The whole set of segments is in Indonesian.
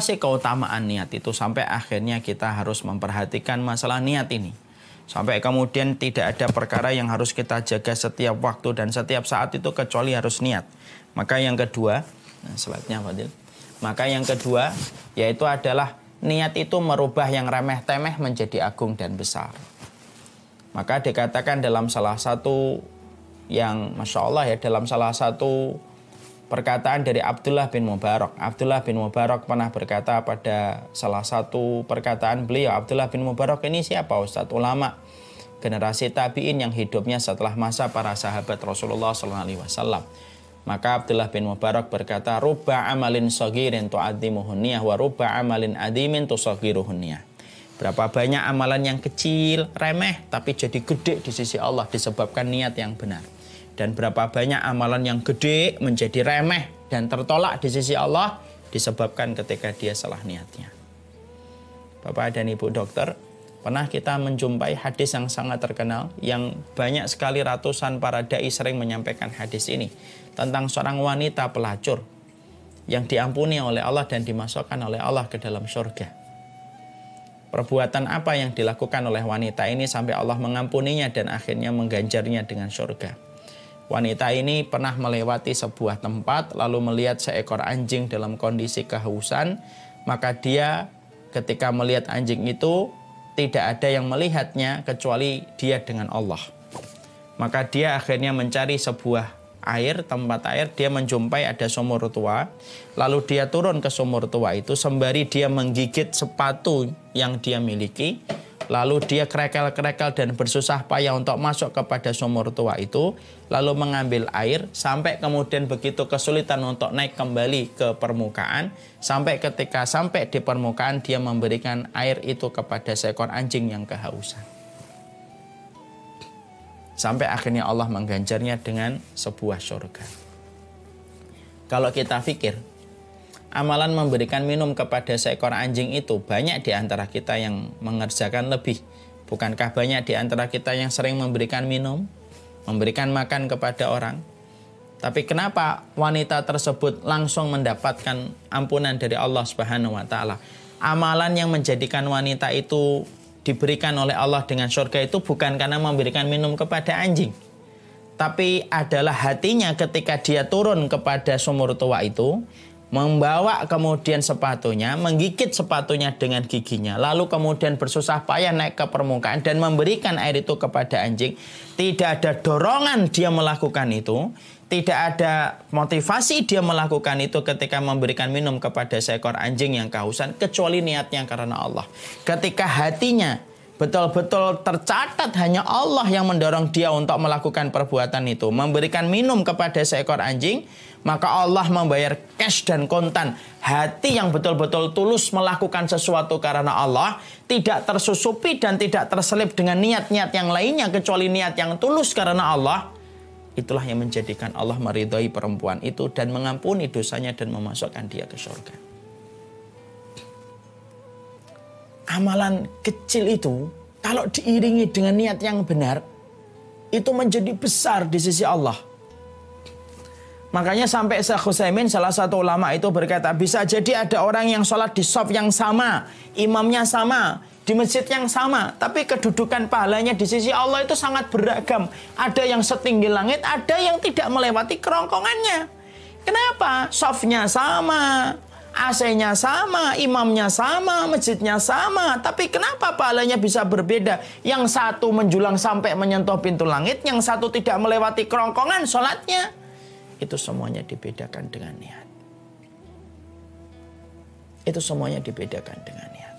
sih keutamaan niat itu sampai akhirnya kita harus memperhatikan masalah niat ini. Sampai kemudian tidak ada perkara yang harus kita jaga setiap waktu dan setiap saat itu kecuali harus niat. Maka yang kedua, slide-nya Fadil. Maka yang kedua yaitu adalah niat itu merubah yang remeh-temeh menjadi agung dan besar. Maka dikatakan dalam salah satu yang Masya Allah ya, dalam salah satu perkataan dari Abdullah bin Mubarak. Abdullah bin Mubarak pernah berkata pada salah satu perkataan beliau. Abdullah bin Mubarak ini siapa Ustadz? Ulama generasi tabi'in yang hidupnya setelah masa para sahabat Rasulullah SAW. Maka Abdullah bin Mubarak berkata, rubba amalin sagirin tu'adhimuhunniyah wa rubba amalin adimin tusaghiruhunniyah. Berapa banyak amalan yang kecil, remeh, tapi jadi gede di sisi Allah disebabkan niat yang benar. Dan berapa banyak amalan yang gede menjadi remeh dan tertolak di sisi Allah disebabkan ketika dia salah niatnya. Bapak dan Ibu dokter, pernah kita menjumpai hadis yang sangat terkenal yang banyak sekali ratusan para dai sering menyampaikan hadis ini tentang seorang wanita pelacur yang diampuni oleh Allah dan dimasukkan oleh Allah ke dalam surga. Perbuatan apa yang dilakukan oleh wanita ini sampai Allah mengampuninya dan akhirnya mengganjarnya dengan surga. Wanita ini pernah melewati sebuah tempat lalu melihat seekor anjing dalam kondisi kehausan. Maka dia ketika melihat anjing itu tidak ada yang melihatnya kecuali dia dengan Allah. Maka dia akhirnya mencari sebuah tempat air, dia menjumpai ada sumur tua. Lalu dia turun ke sumur tua itu sembari dia menggigit sepatu yang dia miliki. Lalu dia krekel-krekel dan bersusah payah untuk masuk kepada sumur tua itu. Lalu mengambil air sampai kemudian begitu kesulitan untuk naik kembali ke permukaan. Sampai ketika sampai di permukaan dia memberikan air itu kepada seekor anjing yang kehausan. Sampai akhirnya Allah mengganjarnya dengan sebuah surga. Kalau kita pikir, amalan memberikan minum kepada seekor anjing itu banyak di antara kita yang mengerjakan lebih. Bukankah banyak di antara kita yang sering memberikan minum, memberikan makan kepada orang? Tapi kenapa wanita tersebut langsung mendapatkan ampunan dari Allah Subhanahu wa taala? Amalan yang menjadikan wanita itu diberikan oleh Allah dengan surga itu bukan karena memberikan minum kepada anjing, tapi adalah hatinya ketika dia turun kepada sumur tua itu, membawa kemudian sepatunya, menggigit sepatunya dengan giginya, lalu kemudian bersusah payah naik ke permukaan dan memberikan air itu kepada anjing. Tidak ada dorongan dia melakukan itu, tidak ada motivasi dia melakukan itu ketika memberikan minum kepada seekor anjing yang kehausan, kecuali niatnya karena Allah. Ketika hatinya betul-betul tercatat hanya Allah yang mendorong dia untuk melakukan perbuatan itu, memberikan minum kepada seekor anjing, maka Allah membayar cash dan kontan. Hati yang betul-betul tulus melakukan sesuatu karena Allah, tidak tersusupi dan tidak terselip dengan niat-niat yang lainnya kecuali niat yang tulus karena Allah. Itulah yang menjadikan Allah meridhai perempuan itu dan mengampuni dosanya dan memasukkan dia ke surga. Amalan kecil itu kalau diiringi dengan niat yang benar, itu menjadi besar di sisi Allah. Makanya sampai Syekh Utsaimin, salah satu ulama itu berkata, bisa jadi ada orang yang sholat di shaf yang sama, imamnya sama, di masjid yang sama, tapi kedudukan pahalanya di sisi Allah itu sangat beragam. Ada yang setinggi langit, ada yang tidak melewati kerongkongannya. Kenapa? Shafnya sama, AC-nya sama, imamnya sama, masjidnya sama, tapi kenapa pahalanya bisa berbeda? Yang satu menjulang sampai menyentuh pintu langit, yang satu tidak melewati kerongkongan sholatnya. Itu semuanya dibedakan dengan niat. Itu semuanya dibedakan dengan niat.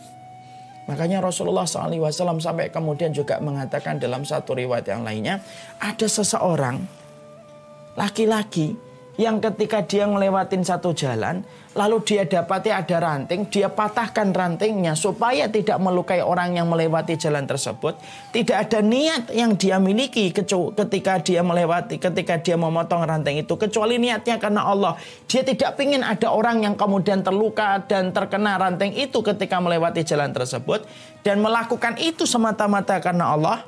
Makanya Rasulullah SAW sampai kemudian juga mengatakan dalam satu riwayat yang lainnya, ada seseorang laki-laki yang ketika dia ngelewatin satu jalan, lalu dia dapati ada ranting, dia patahkan rantingnya supaya tidak melukai orang yang melewati jalan tersebut. Tidak ada niat yang dia miliki ketika dia memotong ranting itu, kecuali niatnya karena Allah. Dia tidak ingin ada orang yang kemudian terluka dan terkena ranting itu ketika melewati jalan tersebut, dan melakukan itu semata-mata karena Allah.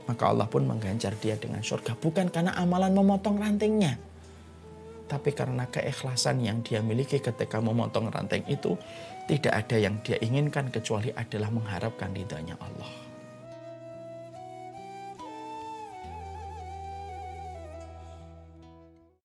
Maka Allah pun mengganjar dia dengan surga, bukan karena amalan memotong rantingnya, Tapi karena keikhlasan yang dia miliki ketika memotong ranting itu, tidak ada yang dia inginkan kecuali adalah mengharapkan ridhanya Allah.